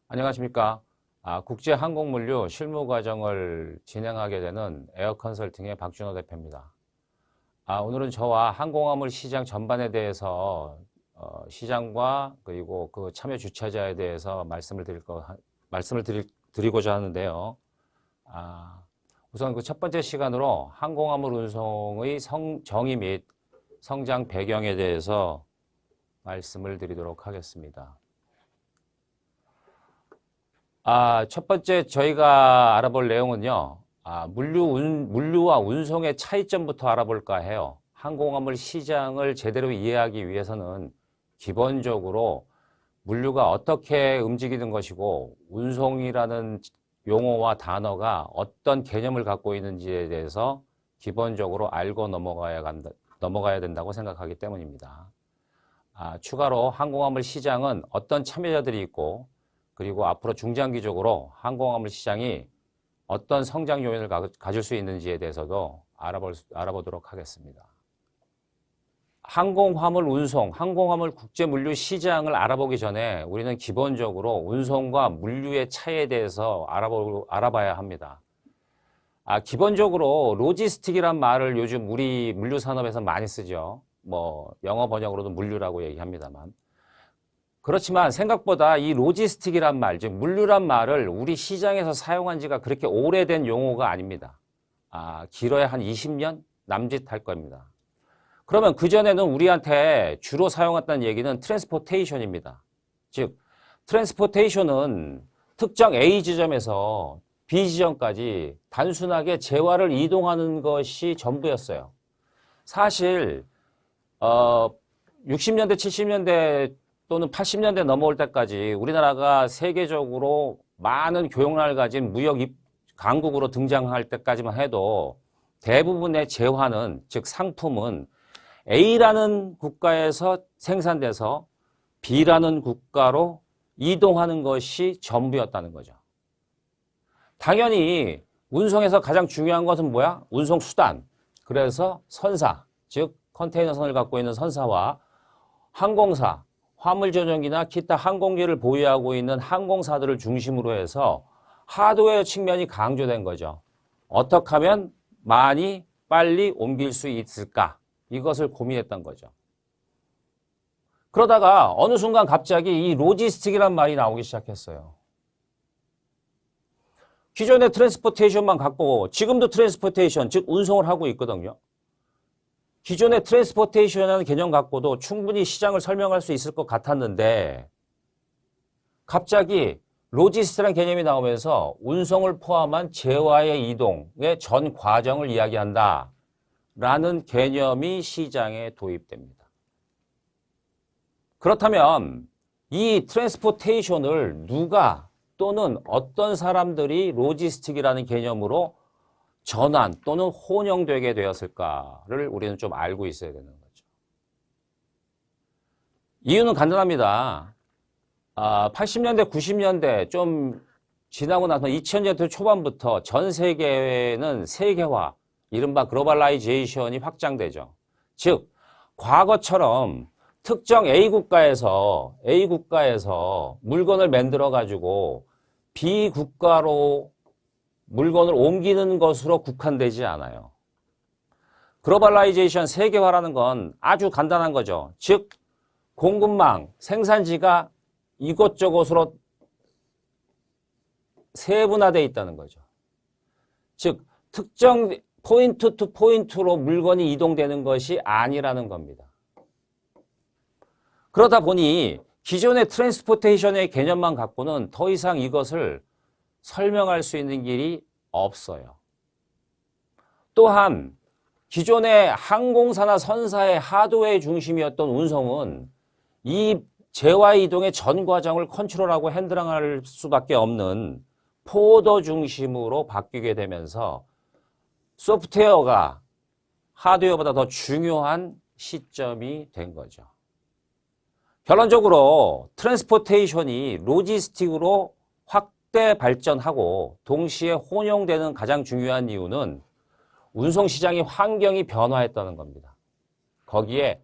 안녕하십니까. 국제항공물류 실무과정을 진행하게 되는 에어컨설팅의 박준호 대표입니다. 오늘은 저와 항공화물 시장 전반에 대해서 시장과 그리고 그 참여 주최자에 대해서 말씀을 드리고자 하는데요. 우선 그 첫 번째 시간으로 항공화물 운송의 정의 및 성장 배경에 대해서 말씀을 드리도록 하겠습니다. 첫 번째 저희가 알아볼 내용은요. 물류와 운송의 차이점부터 알아볼까 해요. 항공화물 시장을 제대로 이해하기 위해서는 기본적으로 물류가 어떻게 움직이는 것이고 운송이라는 용어와 단어가 어떤 개념을 갖고 있는지에 대해서 기본적으로 알고 넘어가야 된다고 생각하기 때문입니다. 추가로 항공화물 시장은 어떤 참여자들이 있고 그리고 앞으로 중장기적으로 항공화물 시장이 어떤 성장 요인을 가질 수 있는지에 대해서도 알아보도록 하겠습니다. 항공화물 운송, 항공화물 국제물류 시장을 알아보기 전에 우리는 기본적으로 운송과 물류의 차이에 대해서 알아봐야 합니다. 기본적으로 로지스틱이란 말을 요즘 우리 물류산업에서 많이 쓰죠. 영어 번역으로도 물류라고 얘기합니다만. 그렇지만 생각보다 이 로지스틱이란 말, 즉 물류란 말을 우리 시장에서 사용한 지가 그렇게 오래된 용어가 아닙니다. 길어야 한 20년 남짓할 겁니다. 그러면 그전에는 우리한테 주로 사용했다는 얘기는 트랜스포테이션입니다. 즉 트랜스포테이션은 특정 A 지점에서 B 지점까지 단순하게 재화를 이동하는 것이 전부였어요. 사실 60년대, 70년대 또는 80년대 넘어올 때까지 우리나라가 세계적으로 많은 교역량을 가진 무역 강국으로 등장할 때까지만 해도 대부분의 재화는, 즉 상품은 A라는 국가에서 생산돼서 B라는 국가로 이동하는 것이 전부였다는 거죠. 당연히 운송에서 가장 중요한 것은 뭐야? 운송수단. 그래서 선사, 즉 컨테이너선을 갖고 있는 선사와 항공사, 화물조정기나 기타 항공기를 보유하고 있는 항공사들을 중심으로 해서 하드웨어 측면이 강조된 거죠. 어떻게 하면 많이 빨리 옮길 수 있을까? 이것을 고민했던 거죠. 그러다가 어느 순간 갑자기 이 로지스틱이란 말이 나오기 시작했어요. 기존의 트랜스포테이션만 갖고 지금도 트랜스포테이션, 즉 운송을 하고 있거든요. 기존의 트랜스포테이션이라는 개념 갖고도 충분히 시장을 설명할 수 있을 것 같았는데 갑자기 로지스트라는 개념이 나오면서 운송을 포함한 재화의 이동의 전 과정을 이야기한다 라는 개념이 시장에 도입됩니다. 그렇다면 이 트랜스포테이션을 누가 또는 어떤 사람들이 로지스틱이라는 개념으로 전환 또는 혼용되게 되었을까를 우리는 좀 알고 있어야 되는 거죠. 이유는 간단합니다. 80년대, 90년대 좀 지나고 나서 2000년대 초반부터 전 세계는 세계화, 이른바 글로벌라이제이션이 확장되죠. 즉, 과거처럼 특정 A 국가에서 물건을 만들어 가지고 B 국가로 물건을 옮기는 것으로 국한되지 않아요. 글로벌라이제이션, 세계화라는 건 아주 간단한 거죠. 즉 공급망, 생산지가 이곳저곳으로 세분화되어 있다는 거죠. 즉 특정 포인트 투 포인트로 물건이 이동되는 것이 아니라는 겁니다. 그러다 보니 기존의 트랜스포테이션의 개념만 갖고는 더 이상 이것을 설명할 수 있는 길이 없어요. 또한 기존의 항공사나 선사의 하드웨어 중심이었던 운송은 이 재화 이동의 전 과정을 컨트롤하고 핸들링할 수밖에 없는 포더 중심으로 바뀌게 되면서 소프트웨어가 하드웨어보다 더 중요한 시점이 된 거죠. 결론적으로 트랜스포테이션이 로지스틱으로 발전하고 동시에 혼용되는 가장 중요한 이유는 운송시장의 환경이 변화했다는 겁니다. 거기에